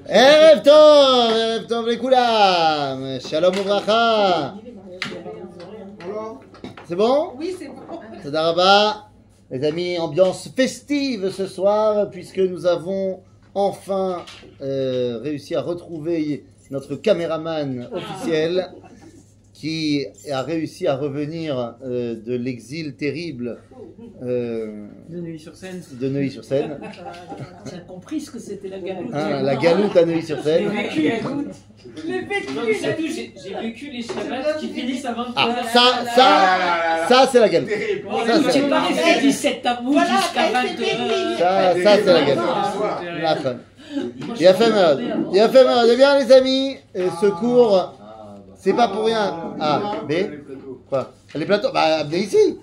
Erev Tov לכולם, Shalom וברכה. C'est bon? Oui, c'est bon. Toda Rabba. Les amis, ambiance festive ce soir, puisque nous avons enfin réussi à retrouver notre caméraman officiel qui a réussi à revenir de l'exil terrible de Neuilly-sur-Seine. Tu as compris ce que c'était la galoute. Hein, la galoute à Neuilly-sur-Seine. J'ai vécu les Shabbats qui finissent à 23h. Ah, ça c'est la galoute. Ça, Tu c'est pas resté 17 amours jusqu'à 22h. ça, c'est la galoute. La fin. Il a fait mal. Eh bien les amis, ce cours, c'est pas pour rien. Ah, B. Quoi? Les plateaux. Bah, venez ici.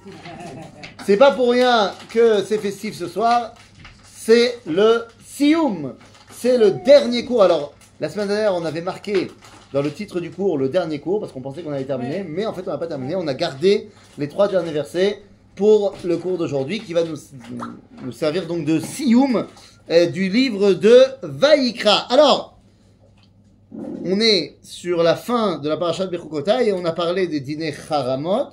C'est pas pour rien que c'est festif ce soir. C'est le Sioum. C'est le dernier cours. Alors, la semaine dernière, on avait marqué dans le titre du cours le dernier cours parce qu'on pensait qu'on avait terminé, mais en fait, on n'a pas terminé. On a gardé les 3 derniers versets pour le cours d'aujourd'hui qui va nous servir donc de Sioum du livre de Vaïkra. Alors, on est sur la fin de la parasha de Bechukota et on a parlé des dîners Haramot.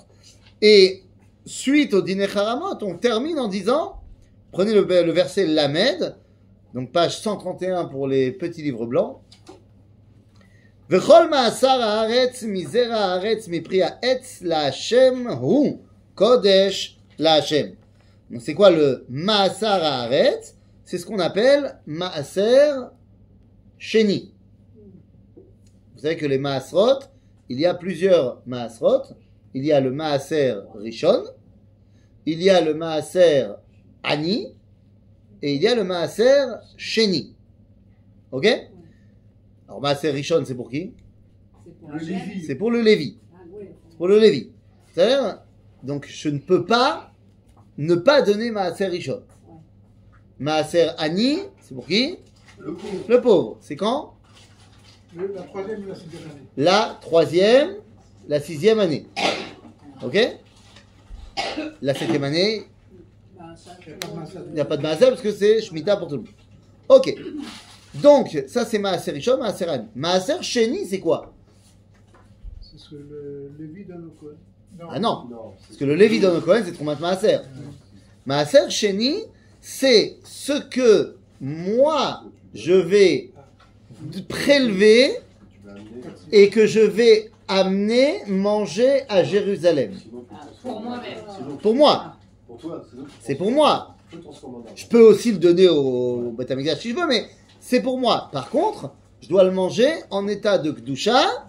Et suite au dîner Haramot, on termine en disant, prenez le verset Lamed, donc page 131 pour les petits livres blancs. V'chol ma'asar haaretz mizera haaretz mipri ha'etz la'Hashem hu kodesh la'Hashem. Donc c'est quoi le ma'asar haaretz? C'est ce qu'on appelle maaser sheni. Vous savez que les maasrot, il y a plusieurs maasrot. Il y a le maaser rishon, il y a le maaser ani, et il y a le maaser sheni. Ok? Alors maaser rishon, c'est pour qui? C'est pour le Lévi. Pour le Lévi. C'est-à-dire, donc je ne peux pas ne pas donner maaser rishon. Maaser ani, c'est pour qui? Le pauvre. C'est quand? La troisième ou la sixième année. La troisième, la sixième année. Ok? La 7e année, il n'y a pas de maaser parce que c'est Shemitah pour tout le monde. Ok. Donc, ça c'est Maaser Rishon, Maaser Ani. Maaser Sheni, c'est quoi? C'est ce que le Lévi donne au Kohen. Ah non. Parce que le Lévi donne au Kohen, c'est Troumat Maaser. Maaser Sheni, c'est ce que moi, je vais prélever et que je vais amener manger à Jérusalem. Pour moi-même. Pour moi. C'est pour moi. Je peux aussi le donner au Beth Amikdash si je veux, mais c'est pour moi. Par contre, je dois le manger en état de Kedusha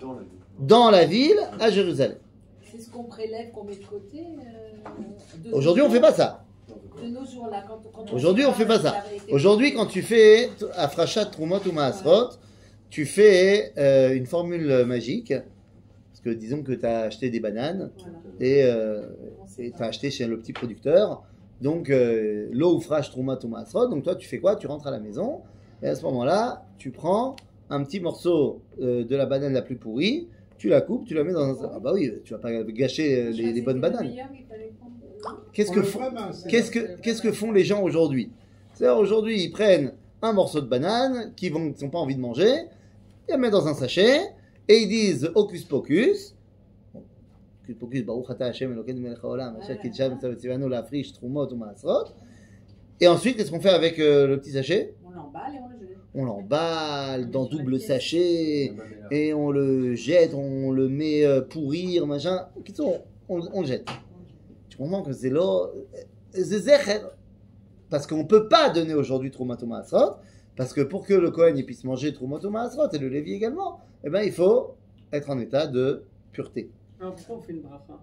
dans la ville à Jérusalem. C'est ce qu'on prélève, qu'on met de côté. Aujourd'hui, on ne fait pas ça. De nos jours là, Aujourd'hui, on ne fait pas ça. Aujourd'hui, quand tu fais Afrashat Trumot ou Maasrot, tu fais une formule magique. Parce que disons que tu as acheté des bananes et tu as acheté chez le petit producteur. Donc, l'eau ou fraîche Trumot ou Maasrot. Donc, toi, tu fais quoi? Tu rentres à la maison et à ce moment-là, tu prends un petit morceau de la banane la plus pourrie, tu la coupes, tu la mets dans un. Ah, bah oui, tu vas pas gâcher les bonnes bananes. Qu'est-ce que font les gens aujourd'hui? C'est-à-dire aujourd'hui, ils prennent un morceau de banane qu'ils n'ont pas envie de manger, ils la mettent dans un sachet et ils disent Hocus Pocus. Hocus Pocus, Baruch Ata Hashem Elokeinu melech haolam, asher kidshanu tzivanu la'afrish trumot u'maasrot. Et ensuite, qu'est-ce qu'on fait avec le petit sachet? On l'emballe et on le jette. On l'emballe dans double sachet et on le jette, on le met pourrir, machin. On le jette. Tu comprends que c'est là, c'est zecher. Parce qu'on ne peut pas donner aujourd'hui Troumat ou Maasrot, parce que pour que le Kohen il puisse manger Troumat ou Maasrot, et le Lévi également, eh ben, il faut être en état de pureté. Alors pourquoi on fait une bracha?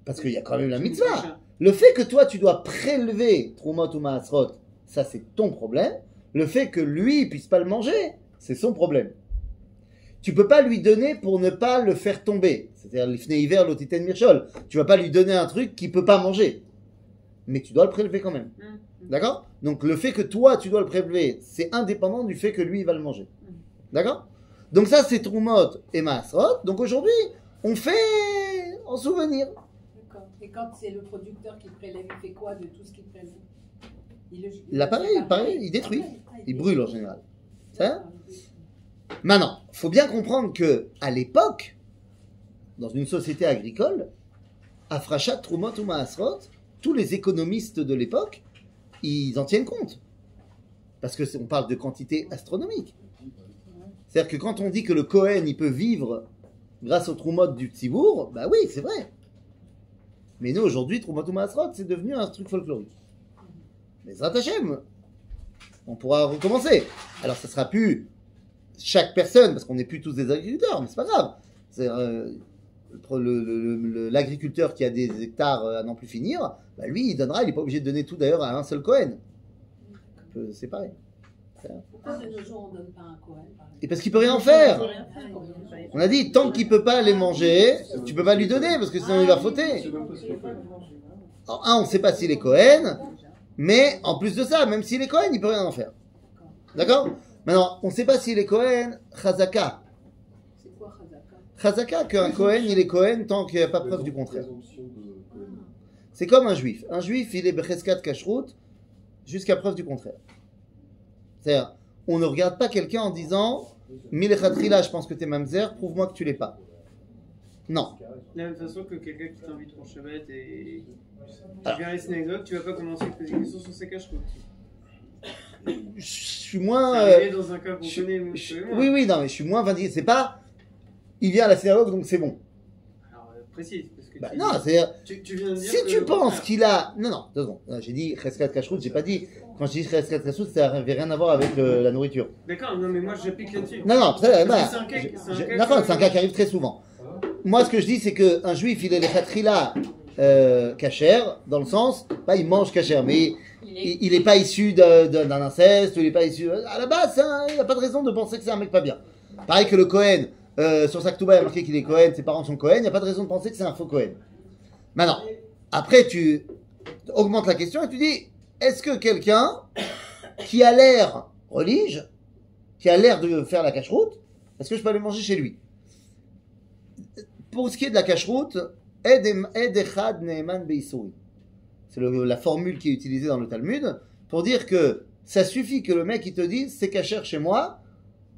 Parce qu'il y a quand même la mitzvah. Le fait que toi, tu dois prélever Troumat ou Maasrot, ça c'est ton problème. Le fait que lui, il puisse pas le manger, c'est son problème. Tu peux pas lui donner pour ne pas le faire tomber. C'est-à-dire l'ifnei hiver, l'otiten mirchol. Tu vas pas lui donner un truc qu'il peut pas manger. Mais tu dois le prélever quand même. D'accord? Donc le fait que toi, tu dois le prélever, c'est indépendant du fait que lui, il va le manger. D'accord? Donc ça, c'est Trumot et Maasrot. Donc aujourd'hui, on fait en souvenir. D'accord. Et quand c'est le producteur qui prélève, il fait quoi de tout ce qu'il prélève? L'appareil, il détruit. Il brûle en général. Ça Maintenant, il faut bien comprendre que à l'époque, dans une société agricole, Afrachat, Trumot ou Maasrot, tous les économistes de l'époque, ils en tiennent compte. Parce qu'on parle de quantité astronomique. C'est-à-dire que quand on dit que le Kohen, il peut vivre grâce au Trumot du Tzibour, bah oui, c'est vrai. Mais nous, aujourd'hui, Trumot ou Maasrot, c'est devenu un truc folklorique. Mais Zrat Hashem, on pourra recommencer. Alors, ça sera plus chaque personne, parce qu'on n'est plus tous des agriculteurs, mais c'est pas grave. C'est l'agriculteur qui a des hectares à n'en plus finir, bah lui, il donnera, il n'est pas obligé de donner tout d'ailleurs à un seul Kohen. On peut séparer. Pourquoi de nos jours on ne donne pas un Kohen par exemple? Et parce qu'il peut rien en faire. On a dit, tant qu'il peut pas les manger, tu peux pas lui donner, parce que sinon il va fauter. Alors, on ne sait pas s'il est Kohen, mais en plus de ça, même s'il est Kohen, il peut rien en faire. D'accord? Maintenant, on ne sait pas s'il est Kohen, Chazaka. C'est quoi Chazaka? Chazaka, qu'un Kohen, il est Kohen tant qu'il n'y a pas preuve du contraire. C'est comme un juif. Un juif, il est Becheskat Kashrut jusqu'à preuve du contraire. C'est-à-dire, on ne regarde pas quelqu'un en disant Milechatrila, je pense que tu es mamzer, prouve-moi que tu l'es pas. Non. De la même façon que quelqu'un qui t'invite pour Shabbat et tu viens à la synagogue, tu vas pas commencer à te poser des questions sur ses cacheroutes. Je suis moins. C'est arrivé dans un cas qu'on connaît, moi. Oui, non, mais je suis moins vindiqué. C'est pas. Il vient à la synagogue, donc c'est bon. Alors, précise. Parce que Bah, non, c'est-à-dire. tu viens de dire Si que tu penses qu'il a. Non, 2 secondes. Non, j'ai dit Cheskat Kashrut, j'ai pas dit. Quand je dis Cheskat Kashrut, ça n'avait rien à voir avec la nourriture. D'accord, non, mais moi j'applique là-dessus. Non, ça, Parce bah, que c'est un cas qui arrive très souvent. Moi, ce que je dis, c'est qu'un juif, il est les khatrila kasher, dans le sens, bah, il mange kasher, mais il n'est pas issu d'un inceste, il n'est pas issu. À la base, il n'y a pas de raison de penser que c'est un mec pas bien. Pareil que le Kohen, sur sa Ketouba, il y a marqué qu'il est Kohen, ses parents sont Kohen, il n'y a pas de raison de penser que c'est un faux Kohen. Maintenant, après, tu augmentes la question et tu dis est-ce que quelqu'un qui a l'air religieux, qui a l'air de faire la cacheroute, est-ce que je peux aller manger chez lui? Pour ce qui est de la cacheroute, Ed echad ne'eman beisouri. C'est la formule qui est utilisée dans le Talmud pour dire que ça suffit que le mec il te dise c'est cachère chez moi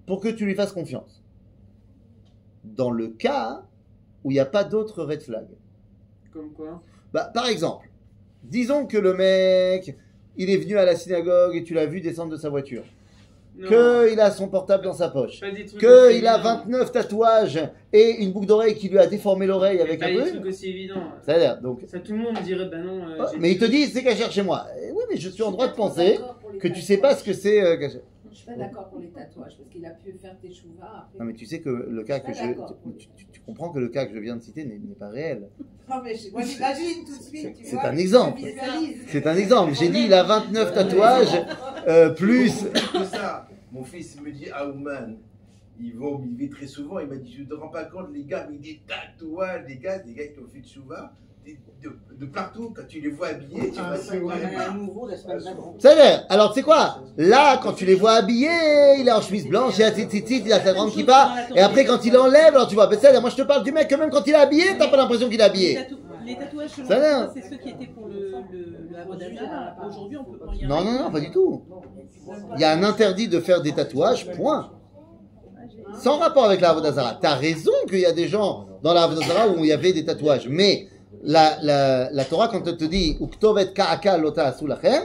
pour que tu lui fasses confiance. Dans le cas où il n'y a pas d'autres red flags. Comme quoi? Bah, par exemple, disons que le mec il est venu à la synagogue et tu l'as vu descendre de sa voiture. Qu'il a son portable dans sa poche, qu'il a 29 tatouages et une boucle d'oreille qui lui a déformé l'oreille avec un truc. truc. C'est aussi évident. C'est-à-dire, donc. Ça, tout le monde dirait, bah non. Mais il te dit, c'est caché chez moi. Oui, mais je suis en droit de penser que tu sais pas ce que c'est caché. Je suis pas d'accord pour les tatouages parce qu'il a pu faire tes chouvas. Non, mais tu sais que le cas que tu comprends que le cas que je viens de citer n'est pas réel. Non, mais moi j'imagine tout de suite. C'est un exemple. C'est un exemple. J'ai dit, il a 29 tatouages, plus. Ça. Mon fils me dit, Aouman, ils vont m'y très souvent. Il m'a dit, je ne te rends pas compte, les gars, mais des tatouages, des gars qui ont fait de chouva, de partout, quand tu les vois habillés, tu vas un nouveau la semaine d'avant. C'est-à-dire, alors tu sais quoi? Là, quand tu les vois habillés, il est en chemise blanche, il a il a sa grande kippa, et après quand il enlève, alors tu vois, c'est-à-dire, moi je te parle du mec que même quand il est habillé, t'as pas l'impression qu'il est habillé. Les tatouages, selon Ça, c'est ceux qui étaient pour le Avodazara. Aujourd'hui, on peut pas y Non, pas du tout. Il y a un interdit de faire des tatouages, point. Sans rapport avec la Avodazara. T'as raison qu'il y a des gens dans la Avodazara où il y avait des tatouages, mais la Torah, quand elle te dit Uktovet Ka'aka Lota Asu Lachem,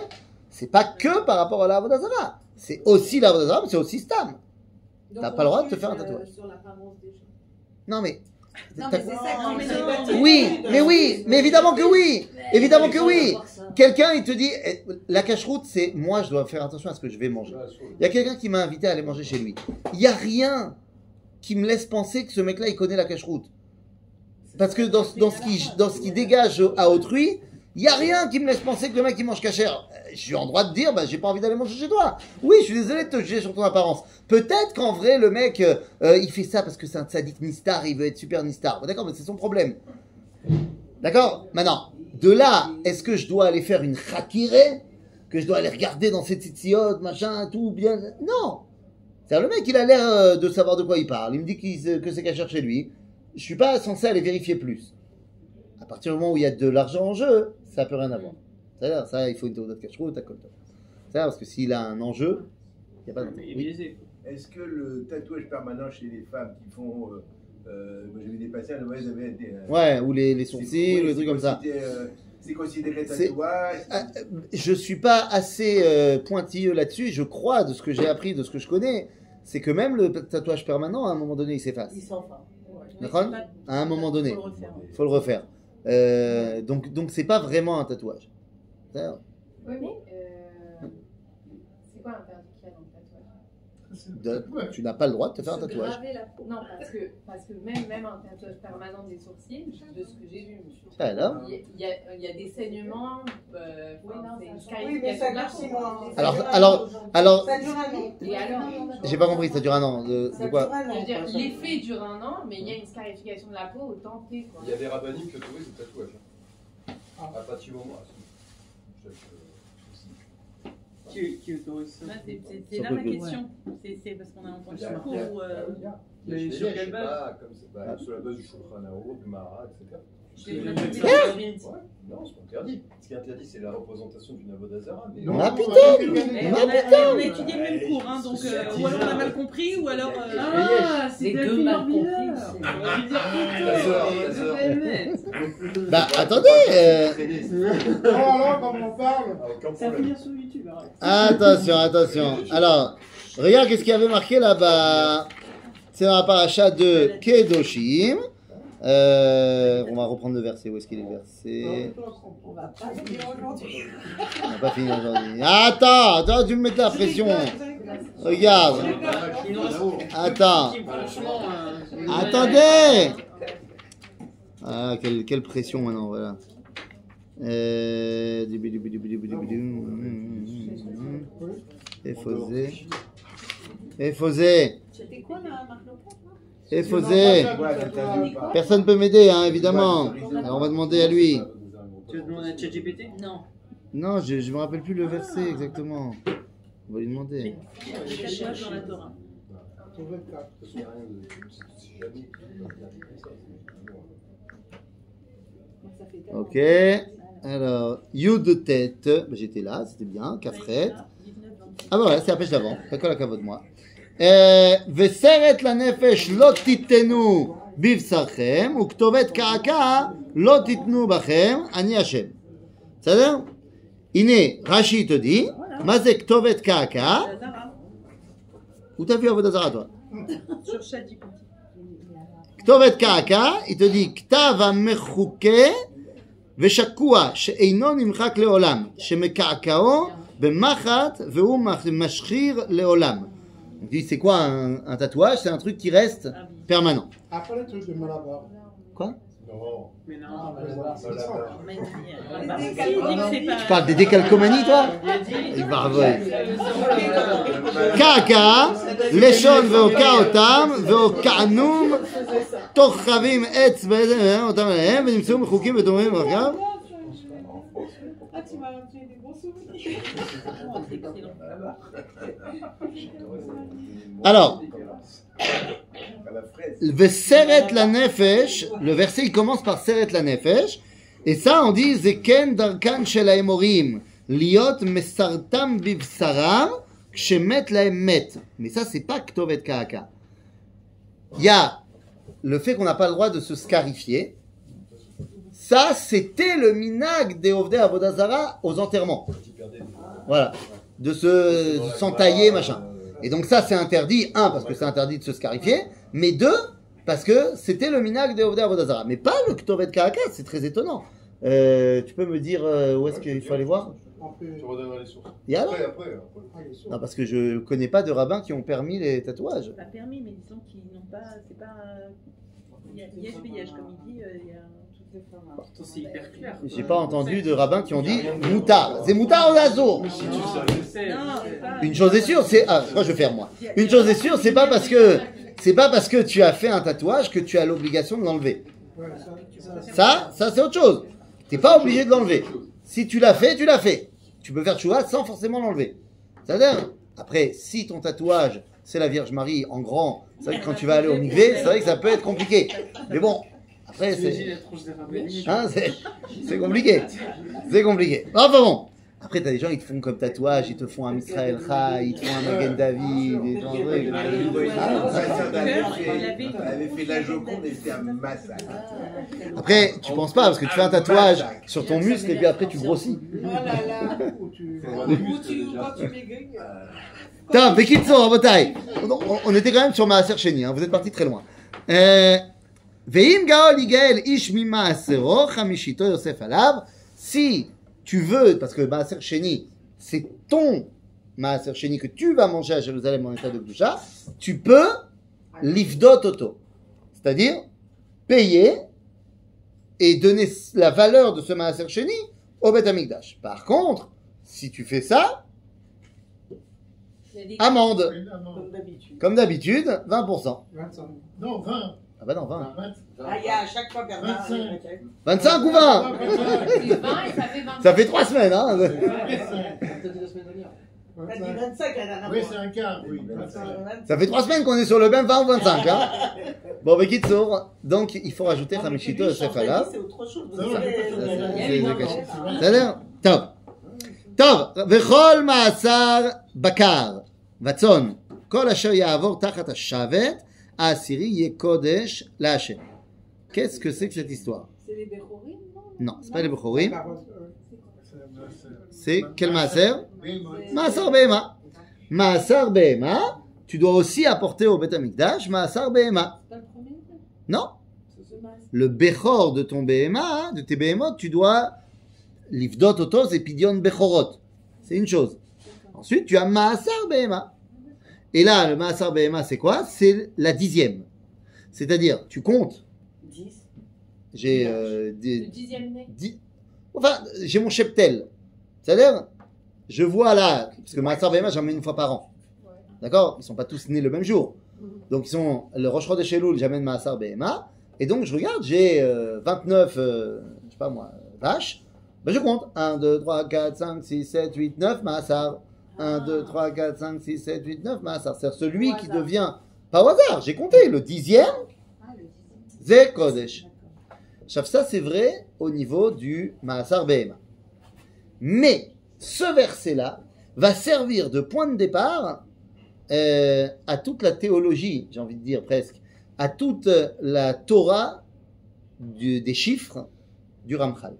c'est pas que par rapport à la Avodazara. C'est aussi la Avodazara, mais c'est aussi Stam. T'as pas le droit de te faire un tatouage. Sur l'apparence des gens. Non, mais. Non, mais c'est ça qui Oui, mais évidemment que oui. Évidemment que oui. Quelqu'un, il te dit, la cacheroute, c'est moi, je dois faire attention à ce que je vais manger. Il y a quelqu'un qui m'a invité à aller manger chez lui. Il n'y a rien qui me laisse penser que ce mec-là, il connaît la cacheroute. Parce que dans ce qui dégage à autrui, il n'y a rien qui me laisse penser que le mec, il mange cachère. Je suis en droit de dire, bah, j'ai pas envie d'aller manger chez toi. Oui, je suis désolé de te juger sur ton apparence. Peut-être qu'en vrai, le mec, il fait ça parce que c'est un tzaddik nistar, il veut être super nistar. Bon, d'accord, mais c'est son problème. D'accord? Maintenant, de là, est-ce que je dois aller faire une chakiré? Que je dois aller regarder dans ses tzitziotes, machin, tout bien? Non! C'est-à-dire, le mec, il a l'air de savoir de quoi il parle. Il me dit que c'est cachère chez lui. Je suis pas censé aller vérifier plus. À partir du moment où il y a de l'argent en jeu, ça peut rien avoir. C'est-à-dire, ça, il faut une théorie de cacheroute, à Kolta. C'est-à-dire, parce que s'il a un enjeu, Il y a pas de... Mais il est Oui. biaisé. Est-ce que le tatouage permanent chez les femmes qui font. Moi j'avais des patients, ils avaient des. Ouais, ou les sourcils, ou les trucs comme ça. C'est considéré C'est- tatouage. Je suis pas assez pointilleux là-dessus. Je crois, de ce que j'ai appris, de ce que je connais, c'est que même le tatouage permanent, à un moment donné, il s'efface. Ils s'en font. D'accord ? À un moment donné, Faut le refaire. il faut le refaire. Donc c'est pas vraiment un tatouage. C'est-à-dire, Oui, mais c'est quoi l'interdit qu'il y a dans le tatouage? tu n'as pas le droit de te faire un Se tatouage. graver la peau. Non, parce que même un tatouage permanent des sourcils, de ce que j'ai vu, Alors, il y a des saignements, c'est une Oui, mais ça dure 6 mois. alors, Ça dure un an. Et alors, j'ai pas compris, ça dure un an. De Ça quoi dure un je veux an. dire, l'effet dure un an, mais il y a une scarification de la peau au temps T, quoi. Il y a des rabbiniques qui autorisent le tatouage. À partir du moment. Qui autorise ça? Là, c'est là ma question. C'est parce qu'on a entendu ce cours où. Mais sur quelle base? Sur la base du Shulchan Aruch, du Mahara, etc. C'est Ouais, interdit. non, c'est pas interdit. Ce qui est interdit, c'est la représentation d'une Avodazara. Mais... Ah putain Mais Ah on putain a étudié le même cours, hein, donc ou alors on a mal compris, ou alors. Ah, c'est Les deux Delphine mal Orvilleur. compris. On aurait dû dire Ta sœur. Bah attendez Oh là, comme on parle. Ça va finir sur YouTube, arrête. Attention. Alors, regarde qu'est-ce qu'il y avait marqué là-bas. C'est dans la paracha de Kedoshim. On va reprendre le verset. Où est-ce qu'il est le verset? On va pas finir aujourd'hui. On n'a pas fini aujourd'hui. Attends, tu me mets la pression. Regarde. Attends. Attendez. Ah, quelle pression maintenant, voilà. Effosé. C'était quoi la marque locale? Effosé. Personne ne peut m'aider, hein, évidemment. Alors, on va demander à lui. Tu vas demander à ChatGPT? Non. Non, je me rappelle plus le verset exactement. On va lui demander. Les tatouages dans la Torah. Ok. Alors, You de tête. Bah, j'étais là, c'était bien. Kafret. Ah bah voilà, c'est la pêche d'avant. Pas que la cavote moi. וסרט לנפש לא תיתנו בבשרכם, וכתובת קעקע לא תיתנו בכם, אני השם. בסדר? הנה, רש"י te dit, מה זה כתובת קעקע? Où t'as vu עבודה זרה toi? Sur ChatGPT. כתובת קעקע, il te dit, כתב המחוקה ושקוע שאינו נמחק לעולם, שמקעקעו במחט והוא משחיר לעולם. On dit c'est quoi un tatouage? C'est un truc qui reste permanent. Après le truc de Malabar. Quoi? Non. Mais non. Ah, mais là, c'est ça. Mais il dit que c'est pas. Tu parles des décalcomanies toi? Il va revoir. קעקע, לשון והוקע אותם, והוקענום, תוך חבים עץ אותם עליהם, ונמצאו מחוקים ודומים ברחב. Ah, tu m'as rappelé des bons souvenirs. Oh, c'est excellent. Alors, À la fraise. וסרט לנפש, le verset il commence par סרט לנפש, et ça on dit זה כן דרכן של האמורים, להיות מסרתם בבשרם, כשמת להם מת. Mais ça c'est pas כתובת קעקע. Il y a le fait qu'on n'a pas le droit de se scarifier. Ça, c'était le minag des Ovdei Avodah Zara aux enterrements. Voilà. De s'entailler, machin. Et donc ça, c'est interdit. Un, parce que c'est interdit de se scarifier. Mais deux, parce que c'était le minag des Ovdei Avodah Zara. Mais pas le Ktovet Ka'aka. C'est très étonnant. Tu peux me dire où est-ce qu'il faut aller voir? Tu redonneras les sources. Et alors? Après. Non, parce que je connais pas de rabbins qui ont permis les tatouages. Pas permis, mais disons qu'ils n'ont pas. C'est pas. Il y a yesh, comme il dit. Il y a. Pourtant, c'est hyper clair. J'ai pas entendu de rabbins qui ont dit moutar. C'est moutar ou azour. Non, je sais. Non, c'est pas. Une chose est sûre, c'est moi je vais faire moi. Une chose est sûre, c'est pas parce que tu as fait un tatouage que tu as l'obligation de l'enlever. Ouais, Ça c'est autre chose. T'es pas obligé de l'enlever. Si tu l'as fait, tu l'as fait. Tu peux faire tchouva sans forcément l'enlever. C'est-à-dire, après, si ton tatouage c'est la Vierge Marie en grand, c'est vrai que quand tu vas aller au mikvé, c'est vrai que ça peut être compliqué. Mais bon, après T'imagines c'est la tronche des rabbins. hein, c'est compliqué. C'est compliqué. Enfin bon. Après, t'as des gens, ils te font comme tatouage, ils te font un Misraël Chai, ils te font un Magen David, des gens. On avait fait la Joconde et c'était un massacre. Après, tu penses pas, parce que tu fais un tatouage sur ton muscle et puis après tu grossis. Oh là là. Quand tu maigris. Top, Bekitso, Rabotai. On était quand même sur Maaser Sheni, hein, vous êtes partis très loin. Veim Gaol Igael Ish Mimaasero Chamishito Yosef Alav. Si tu veux, parce que Maaser Sheni, c'est ton Maaser Sheni que tu vas manger à Jérusalem en état de Kedusha, tu peux Livdot Oto. C'est-à-dire payer et donner la valeur de ce Maaser Sheni au Beth Amikdash. Par contre, si tu fais ça, amende. Comme d'habitude, 20%. 25. Non, 20. Ah bah non, 20. Ah, il y a à chaque fois Bernard. 25 ou 20 Ça fait 3 semaines, hein. T'as dit 25 la dernière fois. Oui, c'est un quart, oui. Ça fait 3 semaines qu'on est sur le même 20 ou 25, hein. Bon, mais Kitsour, donc il faut rajouter Chamishito Yosef Alav. C'est autre chose. C'est caché. C'est-à-dire, Tov. Tov, Vechol Maasar Bakar, Vatzon, Kol Asher Ya'avor Tachat HaShavet, Asiri Yekodesh La'Hashem. Qu'est-ce que c'est que cette histoire? C'est les Bechorim, non? Non, c'est pas les Bechorim. C'est quel Maaser? Maasar Behema. Maasar Behema, tu dois aussi apporter au Beth Amikdash Maasar Behema. C'est pas le premier? Non. C'est ce Maaser. Le Bechor de ton Behema, de tes Behemot, tu dois Livdot Oto, c'est Pidion Bechorot. C'est une chose. Ensuite, tu as Maasar Behema. Et là, le Maasar Behema, c'est quoi? C'est la 10e. C'est-à-dire, tu comptes. 10. J'ai Le 10e né. Enfin, j'ai mon cheptel. C'est-à-dire, je vois là, parce que Maasar Behema, j'en mets une fois par an. D'accord? Ils ne sont pas tous nés le même jour. Donc, ils sont le Rosh Chodesh Elul, j'amène Maasar Behema. Et donc, je regarde, j'ai 29, je sais pas moi, vaches. Ben, je compte. 1, 2, 3, 4, 5, 6, 7, 8, 9, Maasar. 1, 2, 3, 4, 5, 6, 7, 8, 9, Maasar. C'est celui qui devient, pas au hasard, j'ai compté, le 10e, Zé Kodesh. Ça, c'est vrai au niveau du Maasar Behema. Mais, ce verset-là va servir de point de départ à toute la théologie, j'ai envie de dire presque, à toute la Torah des chiffres du Ramchal.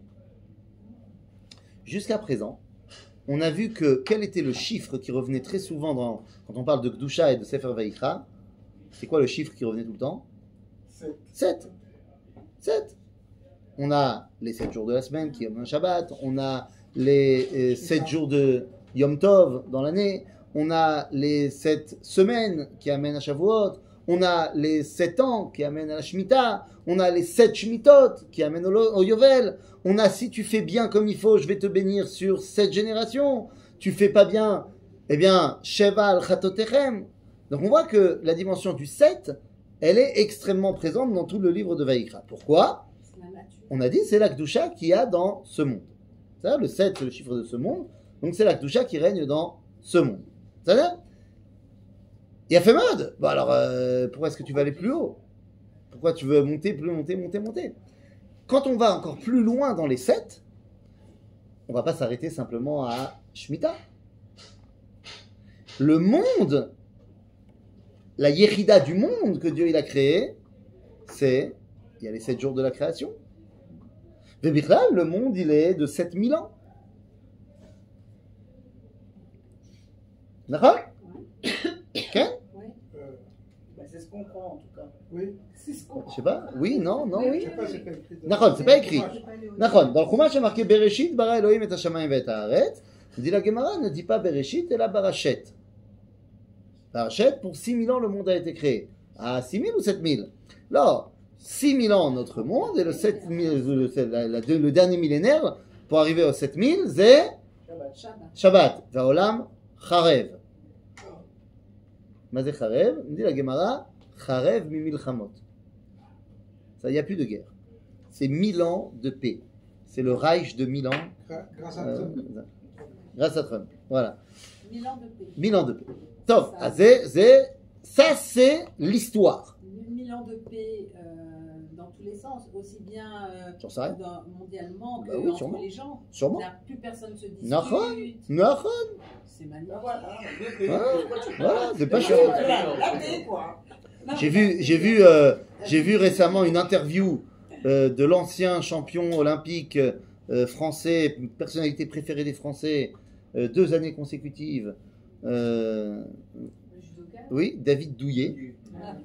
Jusqu'à présent, on a vu que quel était le chiffre qui revenait très souvent quand on parle de Kedusha et de Sefer Vayikra. C'est quoi le chiffre qui revenait tout le temps? 7. On a les 7 jours de la semaine qui est un Shabbat, on a les 7 jours de Yom Tov dans l'année, on a les 7 semaines qui amènent à Shavuot, on a les 7 ans qui amènent à la Shemitah, on a les 7 Shemitot qui amènent au Yovel, on a si tu fais bien comme il faut, je vais te bénir sur 7 générations, tu fais pas bien, eh bien, Sheval Chatotechem. Donc on voit que la dimension du 7, elle est extrêmement présente dans tout le livre de Vayikra. Pourquoi? On a dit c'est la Kedusha qu'il y a dans ce monde. Ça, le 7, c'est le chiffre de ce monde, donc c'est la Kedusha qui règne dans ce monde. Ça va? Il a fait mode. Bon alors, pourquoi est-ce que tu vas aller plus haut? Pourquoi tu veux monter? Quand on va encore plus loin dans les 7, on va pas s'arrêter simplement à Shemitah. Le monde, la Yérida du monde que Dieu il a créé, c'est, il y a les 7 jours de la création. Vébichlal, le monde il est de 7000 ans. D'accord? Ok? C'est ce qu'on croit en tout cas. Oui. C'est ce qu'on croit. Je sais pas. Oui, non, oui. Je sais pas, c'est pas écrit. Nachon, c'est pas écrit. Nachon, dans le Chumash, c'est marqué Bereshit, bara Elohim et Hashamayim et Haaretz. Dit la Gemara ne dit pas Bereshit, et la Barachet. Barachet, pour 6000 ans, le monde a été créé. Ah, 6000 ou 7000? Non, 6000 ans notre monde, et le 7000, le dernier millénaire, pour arriver au 7000, c'est Shabbat. Vaolam Charev. Mazé Charev, dit la Gemara, Charev mimilchamot. Ça, il n'y a plus de guerre. C'est 1000 ans de paix. C'est le Reich de 1000 ans. Grâce à Trump. Grâce à Trump. Voilà. 1000 ans de paix. 1000 ans de paix. Top. Ça, c'est l'histoire. 1000 ans de paix dans tous les sens, aussi bien J'en sais rien. mondialement que Bah oui, entre sûrement. les gens. Sûrement. Là, plus personne se dispute. Nahon. Nahon. C'est magnifique. Voilà, c'est pas chiant. Là, t'es quoi. J'ai vu récemment une interview de l'ancien champion olympique français, personnalité préférée des Français, 2 années consécutives. Le judoka. Oui, David Douillet. Ah.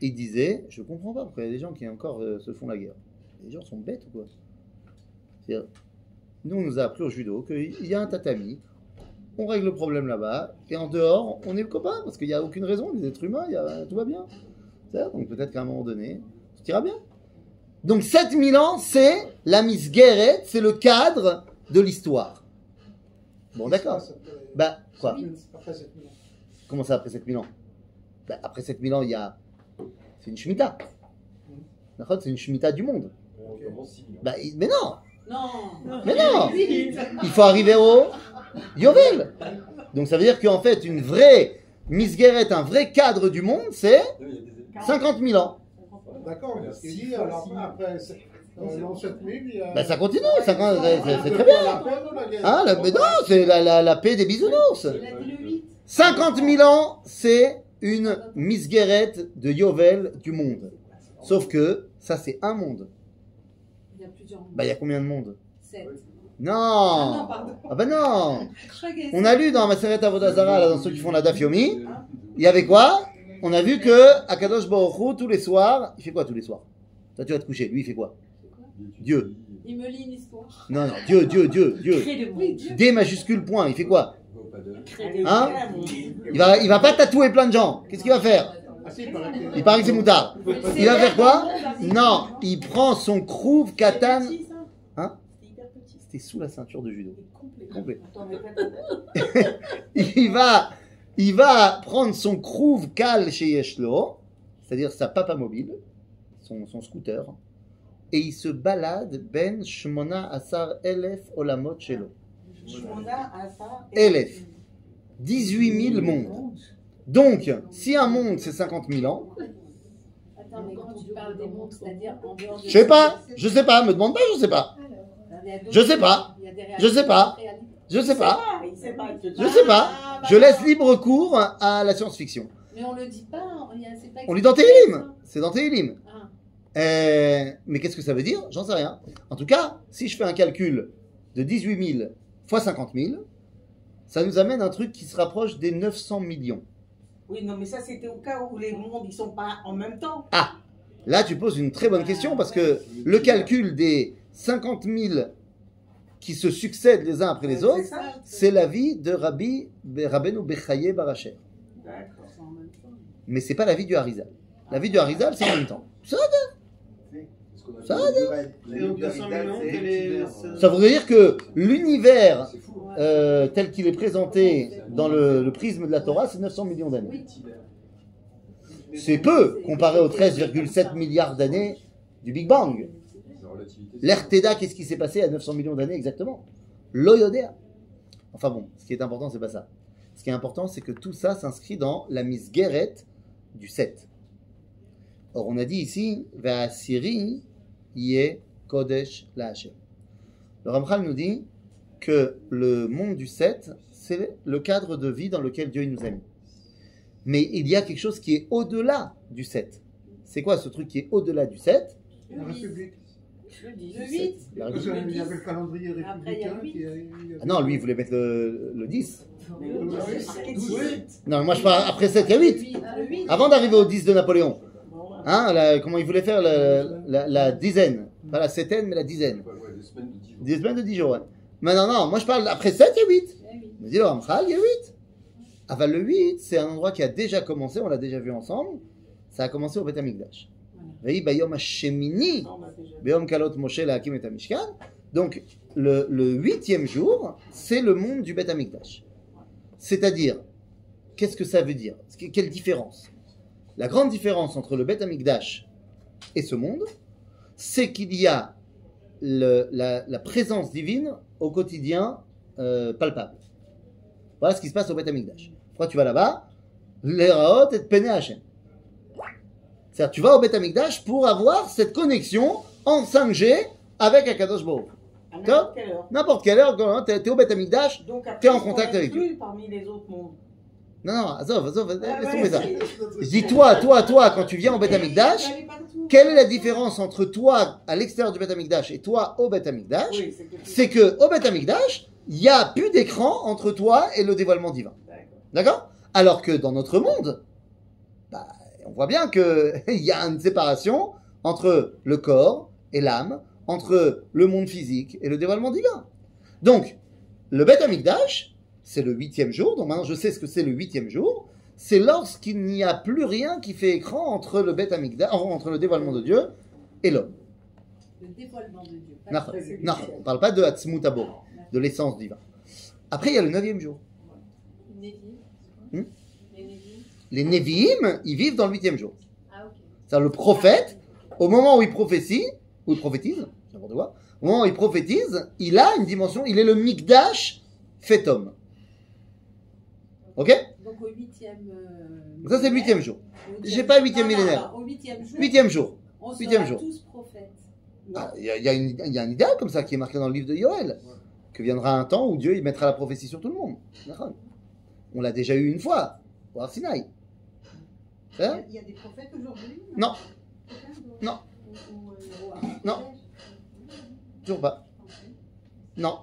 Il disait, je comprends pas pourquoi il y a des gens qui encore se font la guerre. Les gens sont bêtes ou quoi? C'est-à-dire, nous, on nous a appris au judo qu'il y a un tatami, on règle le problème là-bas, et en dehors, on est copains, parce qu'il n'y a aucune raison, les êtres humains, tout va bien. Donc peut-être qu'à un moment donné, tout ira bien. Donc 7000 ans, c'est la Miss Guéret, c'est le cadre de l'histoire. Bon, d'accord. Bah, quoi? Après 7000 ans. Comment ça, après 7000 ans? Bah, après 7000 ans, il y a... C'est une Shemitah. D'accord, c'est une Shemitah du monde. On commence 6 000 ans. Bah, mais non. Non. Mais non. Il faut arriver au Yovel. Donc ça veut dire qu'en fait, une vraie Miss Guéret, un vrai cadre du monde, c'est 50 000 ans. D'accord, mais ce qu'il dit, alors après l'an 7000, il y a. Bah ça continue, 50, c'est très bien. La paix ou la guerre? Hein, mais non, c'est la paix des bisounours. Il a dit le 8. 50 000 ans, c'est une Miss Guéret de Yovel du monde. Sauf que ça, c'est un monde. Il y a plusieurs. Bah, il y a combien de mondes? 7. Non. non, pardon. Ah bah non. On a lu dans Maseret Avodazara, là, dans ceux qui font la Daf Yomi, il y avait quoi? On a vu que Akadosh Baruch Hu, tous les soirs, il fait quoi tous les soirs? Toi, tu vas te coucher. Lui, il fait quoi? Dieu. Il me lit une histoire. Non, non, Dieu. Crée le monde. D majuscule point, il fait quoi? Crée le Hein? monde. Il va pas tatouer plein de gens. Qu'est-ce qu'il va faire? Ah si, il paraît que- Il paraît que c'est moutard. Il va faire quoi? Non, il prend son krouv katan. Hein? C'était hyper petit. C'était sous la ceinture de judo. Complet. Attends, mais pas Il va prendre son krouv kal chez Yeshlo, c'est-à-dire sa papa mobile, son scooter, et il se balade ben shmona asar elef olamot shelo. Elef. 18 000 mondes. Donc, si un monde c'est 50 000 ans, Attends, mais quand tu parles des mondes, c'est-à-dire en dehors de. je sais pas, me demande pas, je sais pas. Je sais pas. Je sais pas. Je sais pas. Je sais pas. Je laisse libre cours à la science-fiction. Mais on le dit pas. C'est pas On lit dans Télim. C'est dans Télim. Ah. Mais qu'est-ce que ça veut dire? J'en sais rien. En tout cas, si je fais un calcul de 18 000 fois 50 000, ça nous amène à un truc qui se rapproche des 900 millions. Oui, non, mais ça, c'était au cas où les mondes, ils sont pas en même temps. Ah, là tu poses une très bonne question parce que le calcul des 50 000 qui se succèdent les uns après les autres, c'est l'avis de Rabbeinu Bechaye Baracher. D'accord, c'est en même temps. Mais c'est pas l'avis du Harizal. L'avis du Harizal, c'est en même temps. Ça voudrait dire que l'univers tel qu'il est présenté dans le prisme de la Torah, c'est 900 millions d'années. C'est peu comparé aux 13,7 milliards d'années du Big Bang. L'Erteda, qu'est-ce qui s'est passé à 900 millions d'années exactement? L'Oyodea. Enfin bon, ce qui est important, c'est pas ça. Ce qui est important, c'est que tout ça s'inscrit dans la Miss Guéret du 7. Or, on a dit ici, Va'asiri yé Kodesh la Hashem. Le Ramchal nous dit que le monde du 7, c'est le cadre de vie dans lequel Dieu nous a mis. Mais il y a quelque chose qui est au-delà du 7. C'est quoi ce truc qui est au-delà du 7? La République. Le 8. Parce qu'il y avait le calendrier Après, il y a républicain le qui. Ah non, lui, il voulait mettre le 10. Oui. Non, mais moi je parle après 7, il y a 8. Le 8. Avant d'arriver au 10 de Napoléon. Hein, comment il voulait faire la dizaine. Pas la septaine, mais la dizaine. Des semaines de 10 jours. Ouais. Mais non, moi je parle après 7, il y a 8. Il me dit, le Ramchal, il y a 8. Enfin, le 8, c'est un endroit qui a déjà commencé, on l'a déjà vu ensemble. Ça a commencé au Beth Amikdash. Vehi bayom hashemini, bayom kalot Moshe lahakim et hamishkan. Donc, le 8e jour, c'est le monde du Beth Amikdash. C'est-à-dire, qu'est-ce que ça veut dire? Quelle différence? La grande différence entre le Beth Amikdash et ce monde, c'est qu'il y a la présence divine au quotidien palpable. Voilà ce qui se passe au Beth Amikdash. Pourquoi tu vas là-bas? L'Eraot et Pene Hashem. C'est-à-dire, tu vas au Beth Amikdash pour avoir cette connexion en 5G avec Akadosh Baruch. À n'importe quelle heure. N'importe quelle heure, quand tu es au Beth Amikdash, Donc après, t'es en ils sont contact avec inclus parmi les autres mondes. non, Azov, laisse Ah tomber ouais, ça. c'est- Je dis toi, quand tu viens au Beth Amikdash, Elle est partout. quelle est la différence entre toi à l'extérieur du Beth Amikdash et toi au Beth Amikdash? Oui, C'est que au Beth Amikdash, il n'y a plus d'écran entre toi et le dévoilement divin. D'accord? Alors que dans notre monde, bah, on voit bien qu'il y a une séparation entre le corps et l'âme, entre le monde physique et le dévoilement divin. Donc, le Beth Amikdash, c'est le 8e jour. Donc maintenant, je sais ce que c'est le 8e jour. C'est lorsqu'il n'y a plus rien qui fait écran entre le Beth Amikdash, entre le dévoilement de Dieu et l'homme. Le dévoilement de Dieu. Non, on ne parle pas de Hatzmut Abor, de l'essence divine. Après, il y a le 9e jour. Hmm? Les Nevi'im, ils vivent dans le 8e jour. Ah, ok. C'est-à-dire le prophète, au moment où il prophétise, n'importe quoi, au moment où il prophétise, il a une dimension, il est le Mikdash fait homme. Ok? Donc au 8e. Ça, c'est le 8e jour. J'ai pas 8e millénaire. Au 8e jour. 8e jour. On 8e sera jour. tous prophètes. Ah, il y a un idéal comme ça qui est marqué dans le livre de Yoël. Que viendra un temps où Dieu il mettra la prophétie sur tout le monde. On l'a déjà eu une fois, au Arsinaï. Il y a des prophètes aujourd'hui? Non. Non. Non. Toujours pas. Non.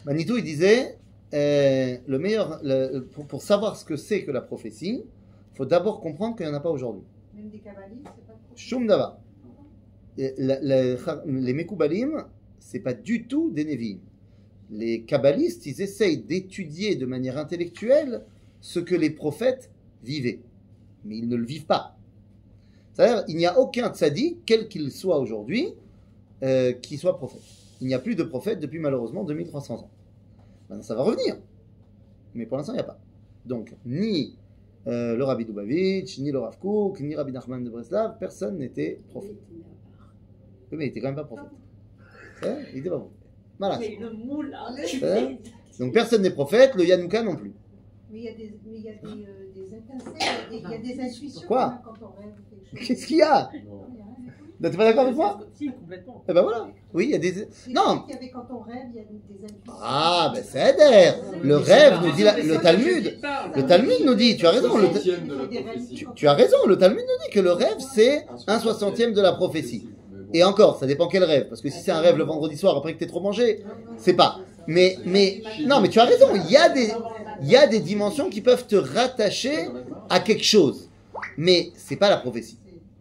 Manitou, il disait, le meilleur, pour savoir ce que c'est que la prophétie, il faut d'abord comprendre qu'il n'y en a pas aujourd'hui. Même des kabbalistes, c'est pas trop. Shum Dava. Les Mekoubalim, c'est pas du tout des Nevi'im. Les kabbalistes, ils essayent d'étudier de manière intellectuelle ce que les prophètes vivaient. Mais ils ne le vivent pas. C'est-à-dire, il n'y a aucun tzaddik, quel qu'il soit aujourd'hui, qui soit prophète. Il n'y a plus de prophète depuis malheureusement 2300 ans. Maintenant, ça va revenir. Mais pour l'instant, il n'y a pas. Donc, ni le Rabbi Dubavitch, ni le Rav Kook, ni Rabbi Nachman de Breslav, personne n'était prophète. Oui, mais il n'était quand même pas prophète. Il n'était pas prophète. Voilà. Mais le moule, hein, Donc, personne n'est prophète, le Yanouka non plus. Mais il y a des étincelles, il y a des intuitions. Quoi? Quand on rêve quelque chose. Qu'est-ce qu'il y a? T'es pas d'accord avec moi? Si, complètement. Eh ben voilà. Oui, il y a des. Non. Il y avait quand on rêve, il y a des intuitions. Ah, ben c'est Eder. Le rêve nous dit le Talmud. Le Talmud nous dit, tu as raison. Tu as raison. Le Talmud nous dit que le rêve c'est 1/60e de la prophétie. Et encore, ça dépend quel rêve. Parce que si c'est un rêve le vendredi soir après que t'aies trop mangé, c'est pas. Mais non, mais tu as raison. Il y a des dimensions qui peuvent te rattacher à quelque chose. Mais c'est pas la prophétie.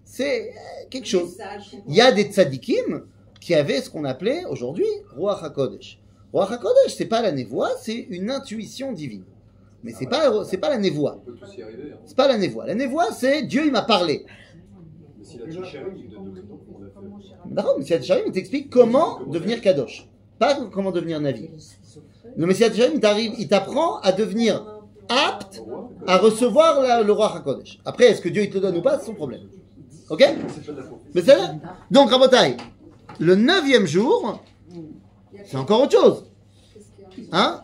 C'est quelque chose. Il y a des tzadikim qui avaient ce qu'on appelait aujourd'hui Ruach HaKodesh. Ruach HaKodesh, c'est pas la névoie, c'est une intuition divine. Mais c'est pas la névoie. On peut tous y arriver. Hein. C'est pas la névoie. La névoie, c'est Dieu, il m'a parlé. Mais si la Tchéchérim, il donne nous on l'a fait. D'accord, Messiah Tcharim, il t'explique comment devenir Kadosh. Pas comment devenir Navi. Le Messiah Tcharim, il t'apprend à devenir apte à recevoir le Ruach HaKodesh. Après, est-ce que Dieu il te le donne ou pas, c'est son problème. Ok? Mais c'est là. Donc, Rabotai, le 9e jour, c'est encore autre chose. Hein?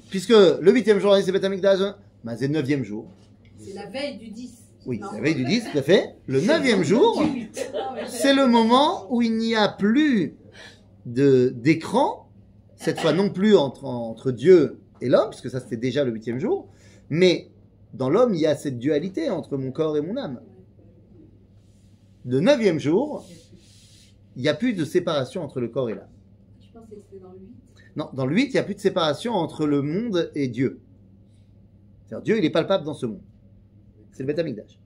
Puisque le 8e jour, c'est Beth Amikdash, bah, c'est le 9e jour. C'est la veille du 10. Oui, c'est la veille du 10, tout à fait. Le 9e jour, c'est le moment où il n'y a plus d'écran, cette fois non plus entre Dieu et l'homme, parce que ça c'était déjà le 8e jour, mais dans l'homme, il y a cette dualité entre mon corps et mon âme. Le 9e jour, il n'y a plus de séparation entre le corps et l'âme. Je pensais que c'était dans le 8. Non, dans le 8, il n'y a plus de séparation entre le monde et Dieu. C'est-à-dire, Dieu, il est palpable dans ce monde. C'est le Beth Amikdash.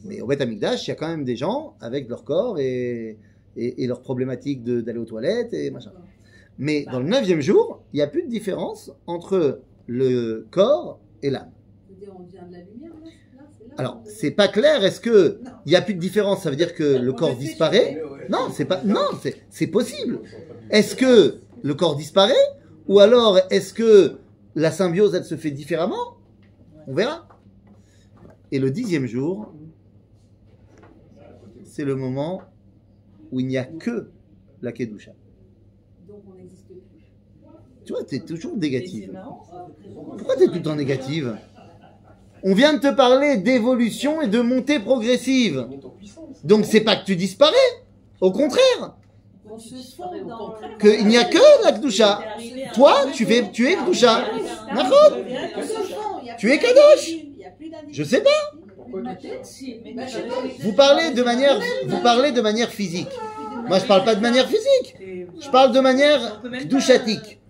Mais au Beth Amikdash, il y a quand même des gens avec leur corps et leurs problématiques d'aller aux toilettes et machin. Mais dans le 9e jour, il n'y a plus de différence entre le corps et l'âme. C'est-à-dire, on vient de la lumière, là, c'est là. Alors, c'est pas clair. Est-ce que il n'y a plus de différence? Ça veut dire que le corps disparaît? Non, c'est pas. Non, c'est possible. Est-ce que le corps disparaît? Ou alors, est-ce que la symbiose, elle se fait différemment? On verra. Et le 10e jour, c'est le moment où il n'y a que la Kedusha. Donc, on n'existe plus. Tu vois, tu es toujours négative. Pourquoi tu es tout le temps négative? On vient de te parler d'évolution et de montée progressive. Donc c'est pas que tu disparais. Au contraire. On se fond dans... Il n'y a que la Kedusha. Toi, tu es Kedusha. D'accord. Tu es Kadosh. Je sais pas. Vous parlez de manière physique. Moi, je parle pas de manière physique. Je parle de manière kedushatique.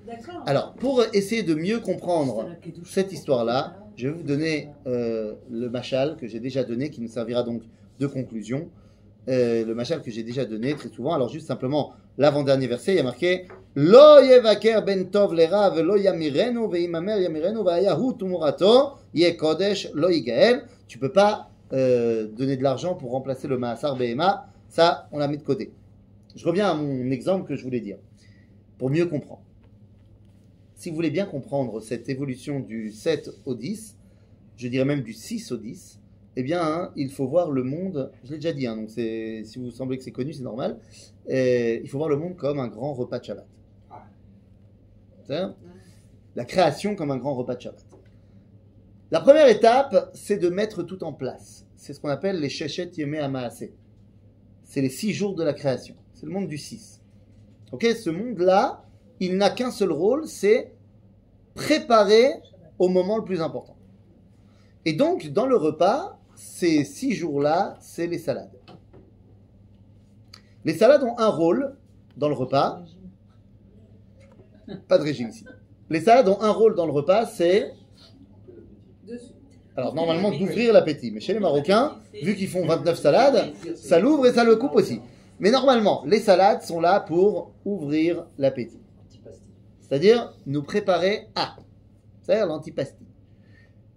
Alors, pour essayer de mieux comprendre cette histoire-là, je vais vous donner le machal que j'ai déjà donné, qui nous servira donc de conclusion. Le machal que j'ai déjà donné très souvent. Alors, juste simplement, l'avant-dernier verset, il y a marqué Lo yevaker ben tov lera velo yamirenu veimamer yamirenu vayahu tumurato ye kodesh lo yigael. Tu peux pas donner de l'argent pour remplacer le Maasar Behema. Ça, on l'a mis de côté. Je reviens à mon exemple que je voulais dire, pour mieux comprendre. Si vous voulez bien comprendre cette évolution du 7 au 10, je dirais même du 6 au 10, eh bien, il faut voir le monde, je l'ai déjà dit, donc si vous semblez que c'est connu, c'est normal, il faut voir le monde comme un grand repas de Shabbat. C'est-à-dire, la création comme un grand repas de Shabbat. La première étape, c'est de mettre tout en place. C'est ce qu'on appelle les Sheshet Yemei HaMaaseh. C'est les 6 jours de la création. C'est le monde du 6. Ok, ce monde-là, il n'a qu'un seul rôle, c'est préparer au moment le plus important. Et donc, dans le repas, ces 6 jours-là, c'est les salades. Les salades ont un rôle dans le repas. Pas de régime ici. Les salades ont un rôle dans le repas, c'est... Alors, normalement, d'ouvrir l'appétit. Mais chez les Marocains, vu qu'ils font 29 salades, ça l'ouvre et ça le coupe aussi. Mais normalement, les salades sont là pour ouvrir l'appétit. C'est-à-dire nous préparer à. C'est-à-dire l'antipasti.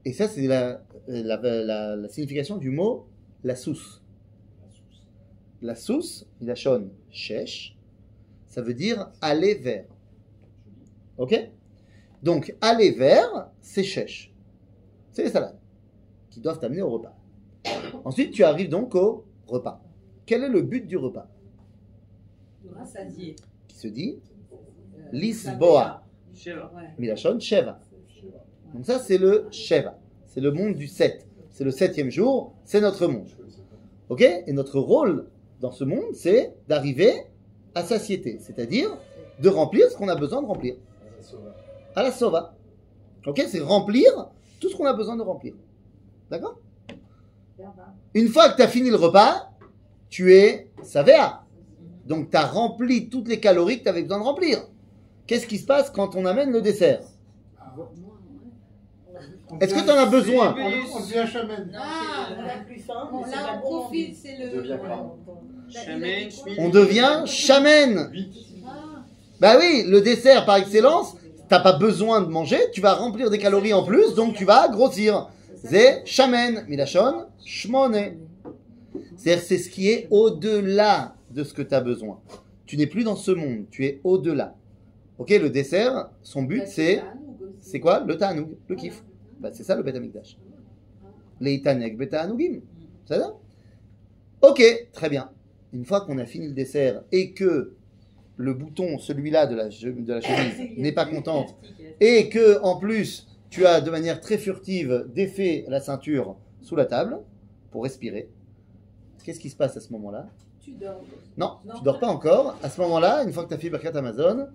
Et ça, c'est la signification du mot la souce. La souce, il a shon shesh, ça veut dire aller vers. Ok? Donc, aller vers, c'est shesh. C'est les salades qui doivent t'amener au repas. Ensuite, tu arrives donc au repas. Quel est le but du repas? Qui se dit Lisboa. Milachon Sheva. Donc ça, c'est le Sheva. C'est le monde du 7. C'est le 7e jour. C'est notre monde. Ok? Et notre rôle dans ce monde, c'est d'arriver à satiété. C'est-à-dire de remplir ce qu'on a besoin de remplir. À la sova. Ok? C'est remplir tout ce qu'on a besoin de remplir. D'accord? Une fois que tu as fini le repas, tu es savéa. Donc tu as rempli toutes les calories que tu avais besoin de remplir. Qu'est-ce qui se passe quand on amène le dessert? Est-ce que tu en as besoin? On devient chamen. On profite, c'est le... On devient chamen. Bah oui, le dessert par excellence, t'as pas besoin de manger, tu vas remplir des calories en plus, donc tu vas grossir. C'est shamen, milachon, shmone. C'est-à-dire, c'est ce qui est au-delà de ce que tu as besoin. Tu n'es plus dans ce monde, tu es au-delà. Ok, le dessert, son but c'est quoi? Le ta'anoug, le kiff. Bah, c'est ça le Beth Amikdash. Les tanek beta anougim. C'est ça? Ok, très bien. Une fois qu'on a fini le dessert et que le bouton, celui-là de la chemise, n'est pas contente, et que en plus tu as de manière très furtive défait la ceinture sous la table pour respirer, qu'est-ce qui se passe à ce moment-là? Tu dors. Non, tu dors pas encore. À ce moment-là, une fois que tu as fait Birkat Amazon,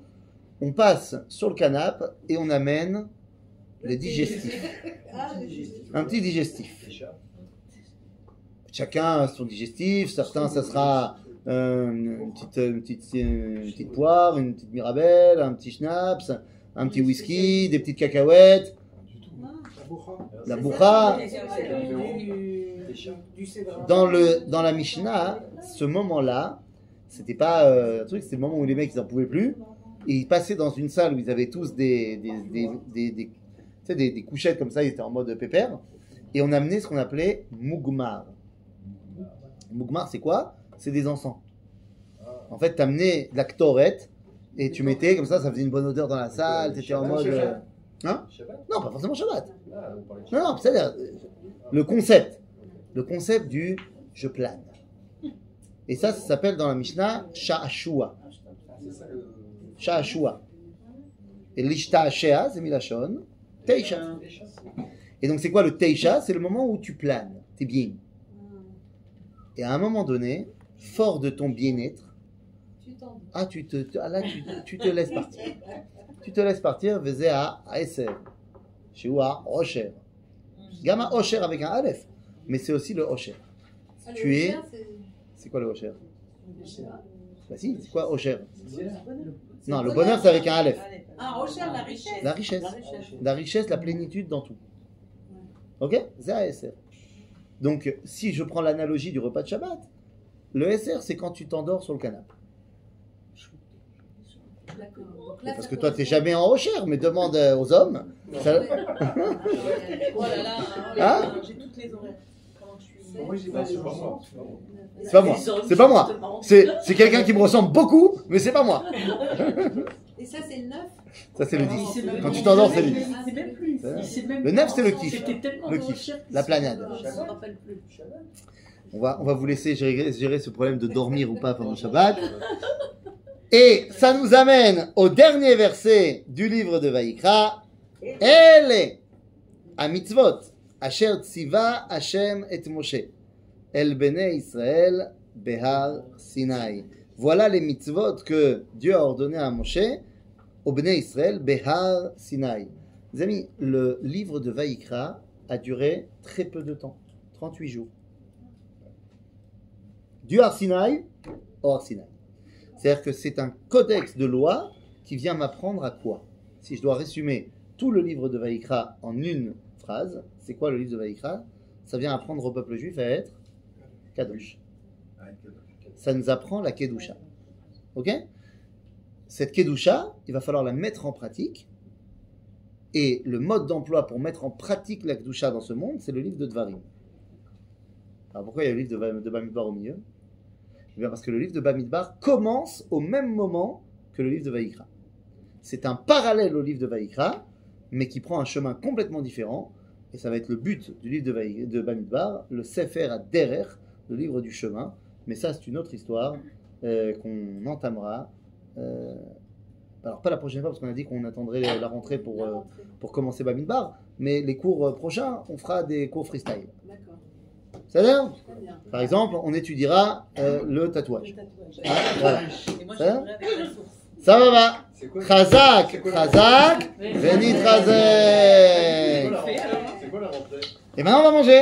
on passe sur le canapé et on amène le digestif. Un petit digestif. Chacun son digestif. Certains, ça sera une petite poire, une petite mirabelle, un petit schnapps, un petit whisky, des petites cacahuètes. La boucha. Dans la Mishnah, ce moment-là, c'était pas un truc, c'était le moment où les mecs ils en pouvaient plus. Et ils passaient dans une salle où ils avaient tous des couchettes comme ça, ils étaient en mode pépère. Et on amenait ce qu'on appelait Mugmar. Mugmar, c'est quoi? C'est des encens. En fait, tu amenais de la Ktoret et tu mettais comme ça faisait une bonne odeur dans la salle. Tu étais en mode. Hein? Non, pas forcément Shabbat. Non, c'est-à-dire le concept du je plane. Et ça s'appelle dans la Mishnah Sha'ashua. Sha'ashua. Et l'Ishta'ashea, c'est Milachon. Teisha. Et donc, c'est quoi le teisha? C'est le moment où tu planes, t'es bien. Et à un moment donné, fort de ton bien-être, là, tu te laisses partir. Tu te laisses partir, vezé à Eser, chez ou à Osher. Gamma Osher avec un Aleph, mais c'est aussi le Osher. Tu es. C'est quoi le Osher? Bah si, c'est quoi Osher? Non, le bonheur c'est avec un Aleph. Ah, Osher, la richesse. La richesse. La richesse, la plénitude dans tout. Ok? C'est un Eser. Donc, si je prends l'analogie du repas de Shabbat, le Eser c'est quand tu t'endors sur le canapé. Parce que toi, tu n'es jamais en Osher, mais demande aux hommes. Ça... Oh là là, Hein? j'ai toutes les horaires. Comment je suis. C'est pas moi. C'est pas moi. C'est quelqu'un qui me ressemble beaucoup, mais c'est pas moi. Et ça, c'est le 9? Ça, c'est le 10. Quand tu t'endors, c'est le 10. Il sait même plus. Le 9, c'est le kiff. C'était tellement Le de kiff. recherches La planade. Je ne me rappelle plus. On va vous laisser gérer ce problème de dormir ou pas pendant le Shabbat. Et ça nous amène au dernier verset du livre de Vaïkra. Elle a mitzvot. Asher tziva Hashem et Moshe. El bene Israël behar Sinai. Voilà les mitzvot que Dieu a ordonné à Moshe au bene Israël behar Sinai. Les amis, le livre de Vaïkra a duré très peu de temps. 38 jours. Du Har Sinai au Har Sinai. C'est-à-dire que c'est un codex de loi qui vient m'apprendre à quoi? Si je dois résumer tout le livre de Vaïkra en une phrase, c'est quoi le livre de Vaïkra? Ça vient apprendre au peuple juif à être Kadosh. Ça nous apprend la Kedusha. Ok? Cette Kedusha, il va falloir la mettre en pratique. Et le mode d'emploi pour mettre en pratique la Kedusha dans ce monde, c'est le livre de Dvarim. Alors pourquoi il y a le livre de Bamidbar au milieu? Eh bien parce que le livre de Bamidbar commence au même moment que le livre de Vaïkra. C'est un parallèle au livre de Vaïkra, mais qui prend un chemin complètement différent. Et ça va être le but du livre de Bamidbar, le Sefer HaDerer, le livre du chemin. Mais ça, c'est une autre histoire qu'on entamera. Alors pas la prochaine fois, parce qu'on a dit qu'on attendrait la rentrée pour commencer Bamidbar. Mais les cours prochains, on fera des cours freestyle. D'accord. Ça va? Par exemple, on étudiera le tatouage. Ah, voilà. Et moi, Ça va? j'aimerais avec la source. Ça va? Chazak, Chazak, Venit Chazek. C'est quoi la rentrée? Et maintenant, on va manger.